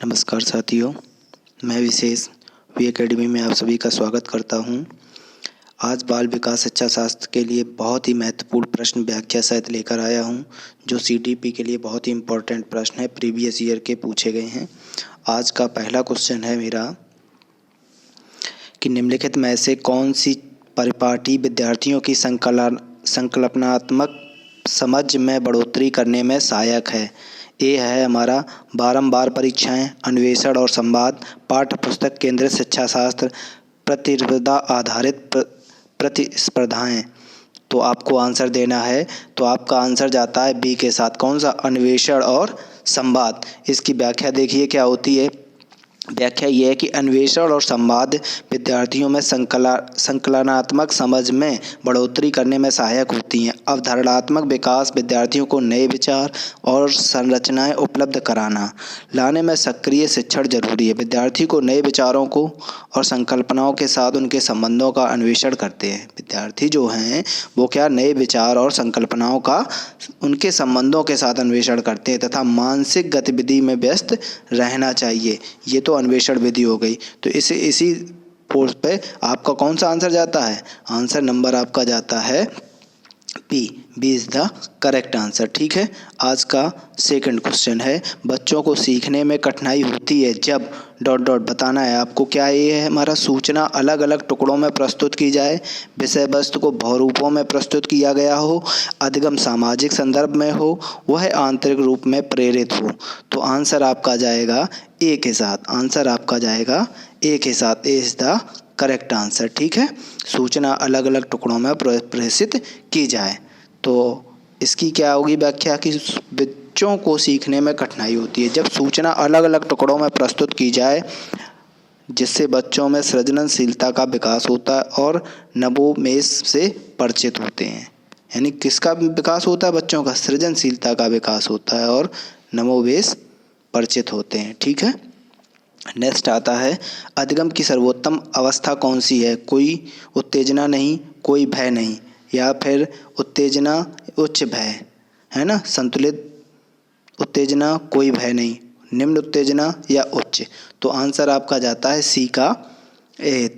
नमस्कार साथियों, मैं विशेष वी एकेडमी में आप सभी का स्वागत करता हूं। आज बाल विकास शिक्षा शास्त्र के लिए बहुत ही महत्वपूर्ण प्रश्न व्याख्या सहित लेकर आया हूं, जो सीटीपी के लिए बहुत ही इम्पोर्टेंट प्रश्न है, प्रीवियस ईयर के पूछे गए हैं। आज का पहला क्वेश्चन है मेरा कि निम्नलिखित में से कौन सी परिपाटी विद्यार्थियों की संकल्पनात्मक समझ में बढ़ोतरी करने में सहायक है। ए है हमारा बारंबार परीक्षाएं, अन्वेषण और संवाद, पाठ्य पुस्तक केंद्रित शिक्षा शास्त्र, प्रतिस्पर्धा आधारित प्रतिस्पर्धाएं। तो आपको आंसर देना है, तो आपका आंसर जाता है बी के साथ। कौन सा? अन्वेषण और संवाद। इसकी व्याख्या देखिए क्या होती है। व्याख्या यह है कि अन्वेषण और संवाद विद्यार्थियों में संकलनात्मक समझ में बढ़ोतरी करने में सहायक होती हैं। अवधारणात्मक विकास, विद्यार्थियों को नए विचार और संरचनाएं उपलब्ध कराना, लाने में सक्रिय शिक्षण जरूरी है। विद्यार्थी को नए विचारों को और संकल्पनाओं के साथ उनके संबंधों का अन्वेषण करते हैं। विद्यार्थी जो हैं वो क्या? नए विचार और संकल्पनाओं का उनके संबंधों के साथ अन्वेषण करते हैं तथा मानसिक गतिविधि में व्यस्त रहना चाहिए। ये तो अन्वेषण विधि हो गई। तो इसी पोस्ट पे आपका कौन सा आंसर जाता है? आंसर नंबर आपका जाता है B is the correct answer. ठीक है। आज का सेकंड क्वेश्चन है, बच्चों को सीखने में कठिनाई होती है जब बताना है आपको। क्या ये है हमारा? सूचना अलग अलग टुकड़ों में प्रस्तुत की जाए, विषय वस्तु को बहुरूपों में प्रस्तुत किया गया हो, अधिगम सामाजिक संदर्भ में हो, वह आंतरिक रूप में प्रेरित हो। तो आंसर आपका जाएगा ए के साथ। आंसर आपका जाएगा ए के साथ। ए इज द करेक्ट आंसर। ठीक है। सूचना अलग अलग टुकड़ों में प्रेषित की जाए। तो इसकी क्या होगी व्याख्या कि बच्चों को सीखने में कठिनाई होती है जब सूचना अलग अलग टुकड़ों में प्रस्तुत की जाए, जिससे बच्चों में सृजनशीलता का विकास होता है और नवोन्मेष से परिचित होते हैं। यानी किसका विकास होता है? बच्चों का सृजनशीलता का विकास होता है और नवोन्मेष परिचित होते हैं। ठीक है। नेक्स्ट आता है, अधिगम की सर्वोत्तम अवस्था कौन सी है? कोई उत्तेजना नहीं, कोई भय नहीं, या फिर उत्तेजना उच्च भय, है ना? संतुलित उत्तेजना, कोई भय नहीं, निम्न उत्तेजना या उच्च। तो आंसर आपका जाता है सी का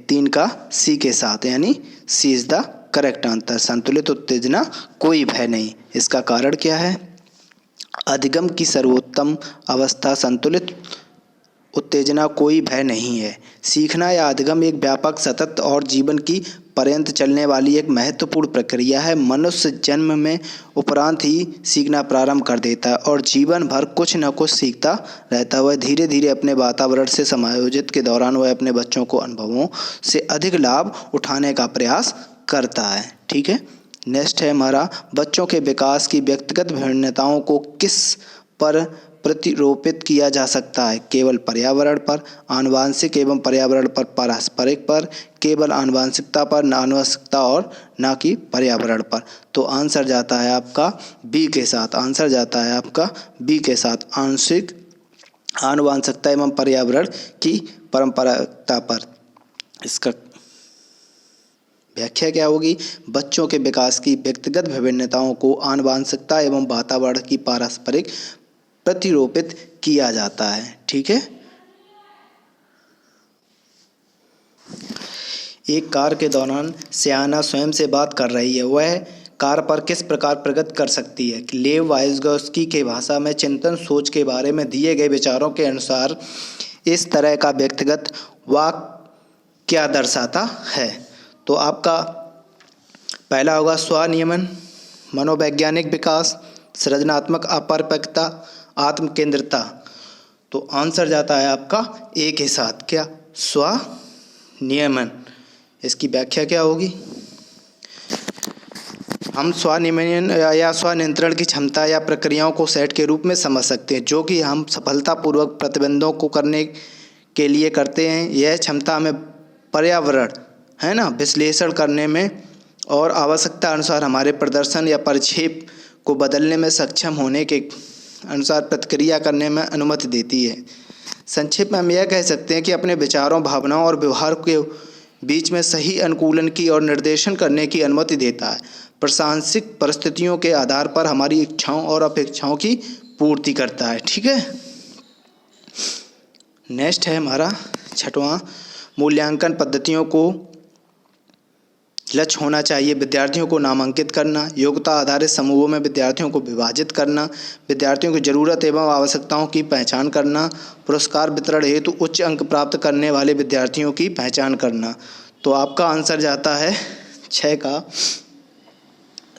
3 का सी के साथ, यानी सी इज द करेक्ट आंसर। संतुलित उत्तेजना, कोई भय नहीं। इसका कारण क्या है? अधिगम की सर्वोत्तम अवस्था संतुलित उत्तेजना, कोई भय नहीं है। सीखना या अधिगम एक व्यापक, सतत और जीवन की पर्यंत चलने वाली एक महत्वपूर्ण प्रक्रिया है। मनुष्य जन्म में उपरांत ही सीखना प्रारंभ कर देता है और जीवन भर कुछ न कुछ सीखता रहता है। वह धीरे धीरे अपने वातावरण से समायोजित के दौरान वह अपने बच्चों को अनुभवों से अधिक लाभ उठाने का प्रयास करता है। ठीक है। नेक्स्ट है हमारा, बच्चों के विकास की व्यक्तिगत भिन्नताओं को किस पर प्रतिरोपित किया जा सकता है? केवल पर्यावरण पर, आनुवांशिक एवं पर्यावरण पर, पारस्परिक पर, केवल आनुवांशिकता पर, आनुवांशिकता और ना कि पर्यावरण पर। तो आंसर जाता है आपका बी के साथ। आंसर जाता है आपका बी के साथ, आंशिक आनुवांशिकता एवं पर्यावरण की परंपरागता पर। इसका व्याख्या क्या होगी? बच्चों के विकास की व्यक्तिगत विभिन्नताओं को आनुवांशिकता एवं वातावरण की पारस्परिक प्रतिरोपित किया जाता है। ठीक है। एक कार के दौरान सयाना स्वयं से बात कर रही है, वह कार पर किस प्रकार प्रगति कर सकती है? लेव वाइगोत्स्की के भाषा में चिंतन सोच के बारे में दिए गए विचारों के अनुसार इस तरह का व्यक्तिगत वाक्य क्या दर्शाता है? तो आपका पहला होगा स्वनियमन, मनोवैज्ञानिक विकास, सृजनात्मक अपरिपक्वता, आत्म केंद्रिता। तो आंसर जाता है आपका ए के साथ। क्या? स्वनियमन। इसकी व्याख्या क्या होगी? हम स्वनियमन या स्वनियंत्रण की क्षमता या प्रक्रियाओं को सेट के रूप में समझ सकते हैं, जो कि हम सफलतापूर्वक प्रतिबंधों को करने के लिए करते हैं। यह क्षमता हमें पर्यावरण, है ना, विश्लेषण करने में और आवश्यकता अनुसार हमारे प्रदर्शन या परिक्षेप को बदलने में सक्षम होने के अनुसार प्रतिक्रिया करने में अनुमति देती है। संक्षेप में हम यह कह सकते हैं कि अपने विचारों, भावनाओं और व्यवहार के बीच में सही अनुकूलन की और निर्देशन करने की अनुमति देता है। प्रासंगिक परिस्थितियों के आधार पर हमारी इच्छाओं और अपेक्षाओं की पूर्ति करता है। ठीक है। नेक्स्ट है हमारा छठवां, मूल्यांकन पद्धतियों को लक्ष्य होना चाहिए विद्यार्थियों को नामांकित करना, योग्यता आधारित समूहों में विद्यार्थियों को विभाजित करना, विद्यार्थियों की जरूरत एवं आवश्यकताओं की पहचान करना, पुरस्कार वितरण हेतु उच्च अंक प्राप्त करने वाले विद्यार्थियों की पहचान करना। तो आपका आंसर जाता है 6 का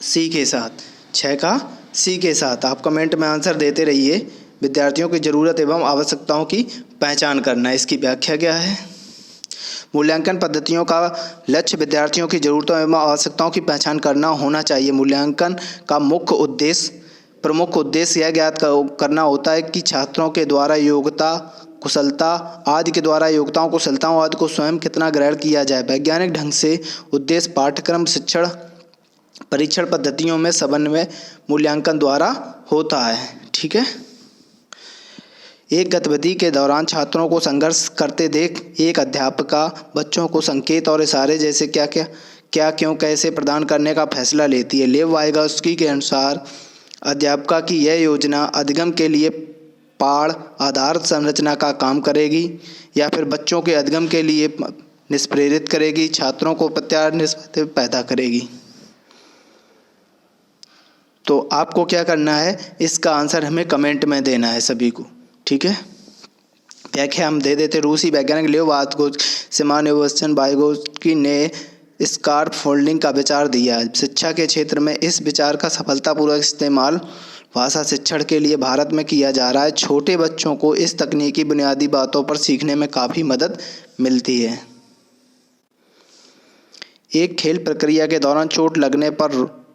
सी के साथ। 6 का सी के साथ। आप कमेंट में आंसर देते रहिए। विद्यार्थियों की जरूरत एवं आवश्यकताओं की पहचान करना, इसकी व्याख्या क्या है? मूल्यांकन पद्धतियों का लक्ष्य विद्यार्थियों की जरूरतों एवं आवश्यकताओं की पहचान करना होना चाहिए। मूल्यांकन का प्रमुख उद्देश्य यह ज्ञात करना होता है कि छात्रों के द्वारा योग्यताओं कुशलताओं आदि को स्वयं कितना ग्रहण किया जाए। वैज्ञानिक ढंग से उद्देश्य पाठ्यक्रम शिक्षण परीक्षण पद्धतियों में समन्वय मूल्यांकन द्वारा होता है। ठीक है। एक गतिविधि के दौरान छात्रों को संघर्ष करते देख एक अध्यापिका बच्चों को संकेत और इशारे जैसे क्या क्यों कैसे प्रदान करने का फैसला लेती है। लेव वाइगोत्स्की के अनुसार अध्यापिका की यह योजना अधिगम के लिए पाठ आधार संरचना का काम करेगी या फिर बच्चों के अधिगम के लिए निष्प्रेरित करेगी, छात्रों को प्रत्यानिष्पत्ति पैदा करेगी। तो आपको क्या करना है, इसका आंसर हमें कमेंट में देना है सभी को। ठीक है। व्याख्या हम दे देते। रूसी वैज्ञानिक लेव वाइगोत्स्की ने स्कार्फ फोल्डिंग का विचार दिया। शिक्षा के क्षेत्र में इस विचार का सफलतापूर्वक इस्तेमाल भाषा शिक्षण के लिए भारत में किया जा रहा है। छोटे बच्चों को इस तकनीकी बुनियादी बातों पर सीखने में काफ़ी मदद मिलती है। एक खेल प्रक्रिया के दौरान चोट लगने पर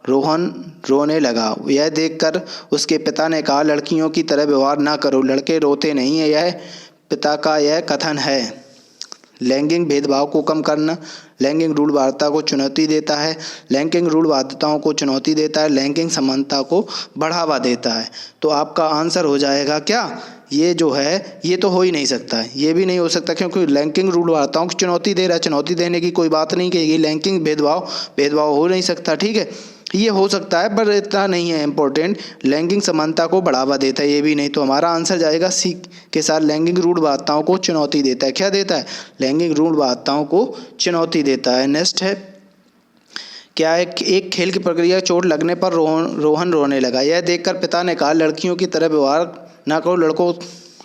रोहन रोने लगा। यह देखकर उसके पिता ने कहा, लड़कियों की तरह व्यवहार ना करो, लड़के रोते नहीं हैं। यह पिता का यह कथन है। लैंगिक भेदभाव को कम करना, लैंगिक रूढ़वादिता को चुनौती देता है, लैंगिक रूढ़वादिताओं को चुनौती देता है, लैंगिक समानता को बढ़ावा देता है। तो आपका आंसर हो जाएगा क्या? ये जो है ये तो हो ही नहीं सकता, ये भी नहीं हो सकता क्योंकि लैंगिक रूढ़वादिताओं की चुनौती दे रहा है। चुनौती देने की कोई बात नहीं कहेगी। लैंगिक भेदभाव हो नहीं सकता। ठीक है, ये हो सकता है पर इतना नहीं है इम्पोर्टेंट। लैंगिक समानता को बढ़ावा देता है, ये भी नहीं। तो हमारा आंसर जाएगा सी के साथ। लैंगिक रूढ़वादिताओं को चुनौती देता है। क्या देता है? लैंगिक रूढ़वादिताओं को चुनौती देता है। नेक्स्ट है क्या है? एक खेल की प्रक्रिया चोट लगने पर रोहन रोने लगा। यह देखकर पिता ने कहा, लड़कियों की तरह व्यवहार ना करो, लड़कों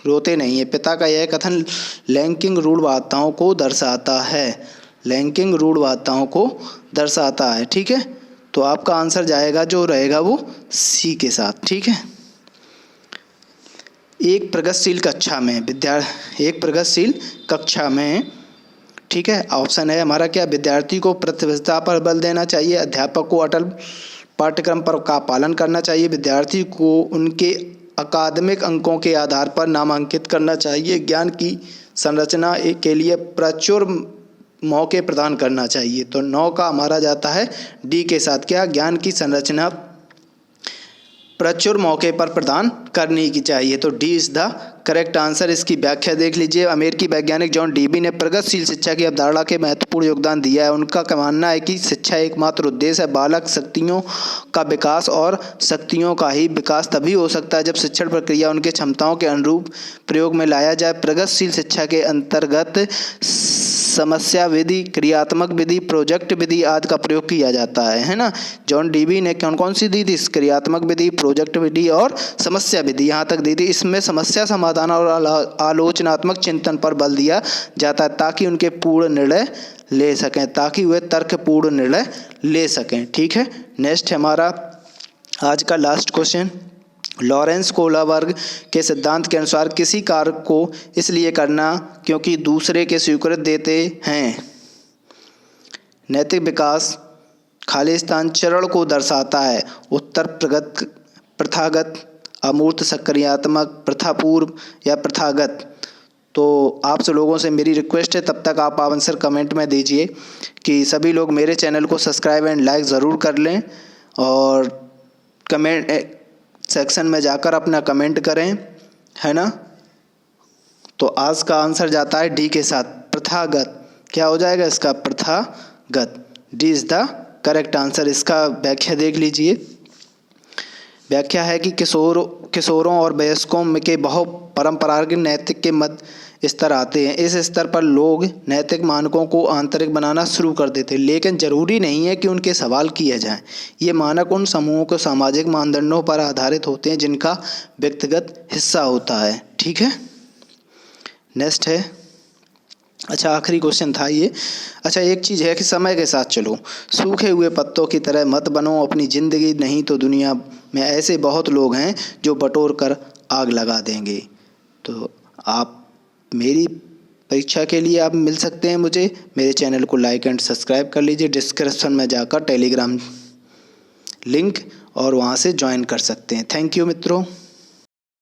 रोते नहीं है। पिता का यह कथन लैंगिक रूढ़वादिताओं को दर्शाता है। लैंगिक रूढ़वादिताओं को दर्शाता है। ठीक है। तो आपका आंसर जाएगा जो रहेगा वो सी के साथ। ठीक है। एक प्रगतिशील कक्षा में ठीक है, ऑप्शन है हमारा क्या? विद्यार्थी को प्रतिबद्धता पर बल देना चाहिए, अध्यापक को अटल पाठ्यक्रम पर का पालन करना चाहिए, विद्यार्थी को उनके अकादमिक अंकों के आधार पर नामांकित करना चाहिए, ज्ञान की संरचना के लिए प्रचुर मौके प्रदान करना चाहिए। तो 9 का हमारा जाता है डी के साथ। क्या? ज्ञान की संरचना प्रचुर मौके पर प्रदान करनी की चाहिए। तो D is the correct answer. इसकी व्याख्या देख लीजिए। अमेरिकी वैज्ञानिक जॉन डीबी ने प्रगतिशील शिक्षा की अवधारणा के महत्वपूर्ण योगदान दिया है। उनका मानना है कि शिक्षा एकमात्र उद्देश्य है। बालक शक्तियों का विकास और शक्तियों का ही विकास तभी हो सकता है जब शिक्षण प्रक्रिया उनके क्षमताओं के अनुरूप प्रयोग में लाया जाए। प्रगतिशील शिक्षा के अंतर्गत समस्या विधि, क्रियात्मक विधि, प्रोजेक्ट विधि आदि का प्रयोग किया जाता है ना। जॉन डीबी ने कौन सी दी थी? क्रियात्मक विधि, प्रोजेक्ट विधि और समस्या विधि, यहाँ तक दी थी। इसमें समस्या समाधान और आलोचनात्मक चिंतन पर बल दिया जाता है ताकि उनके पूर्ण निर्णय ले सकें, ताकि वे तर्कपूर्ण निर्णय ले सकें। ठीक है। नेक्स्ट है हमारा आज का लास्ट क्वेश्चन। लॉरेंस कोहलबर्ग के सिद्धांत के अनुसार किसी कार्य को इसलिए करना क्योंकि दूसरे के स्वीकृति देते हैं। नैतिक विकास खालिस्तान चरण को दर्शाता है। उत्तर प्रथागत, अमूर्त, सक्रियात्मक, प्रथापूर्व या प्रथागत। तो आप सब लोगों से मेरी रिक्वेस्ट है, तब तक आप आंसर कमेंट में दीजिए कि सभी लोग मेरे चैनल को सब्सक्राइब एंड लाइक ज़रूर कर लें और कमेंट सेक्शन में जाकर अपना कमेंट करें, है ना। तो आज का आंसर जाता है डी के साथ, प्रथागत। क्या हो जाएगा इसका? प्रथागत। D is the correct answer. इसका व्याख्या देख लीजिए। व्याख्या है कि किशोरों और वयस्कों के बहु परंपरागत नैतिक के मध्य स्तर आते हैं। इस स्तर पर लोग नैतिक मानकों को आंतरिक बनाना शुरू कर देते हैं, लेकिन जरूरी नहीं है कि उनके सवाल किए जाएं। ये मानक उन समूहों के सामाजिक मानदंडों पर आधारित होते हैं जिनका व्यक्तिगत हिस्सा होता है। ठीक है, नेक्स्ट है, अच्छा आखिरी क्वेश्चन था ये। अच्छा, एक चीज़ है कि समय के साथ चलो, सूखे हुए पत्तों की तरह मत बनो अपनी ज़िंदगी, नहीं तो दुनिया में ऐसे बहुत लोग हैं जो बटोर कर आग लगा देंगे। तो आप मेरी परीक्षा के लिए आप मिल सकते हैं मुझे। मेरे चैनल को लाइक एंड सब्सक्राइब कर लीजिए। डिस्क्रिप्शन में जाकर टेलीग्राम लिंक और वहाँ से ज्वाइन कर सकते हैं। थैंक यू मित्रों।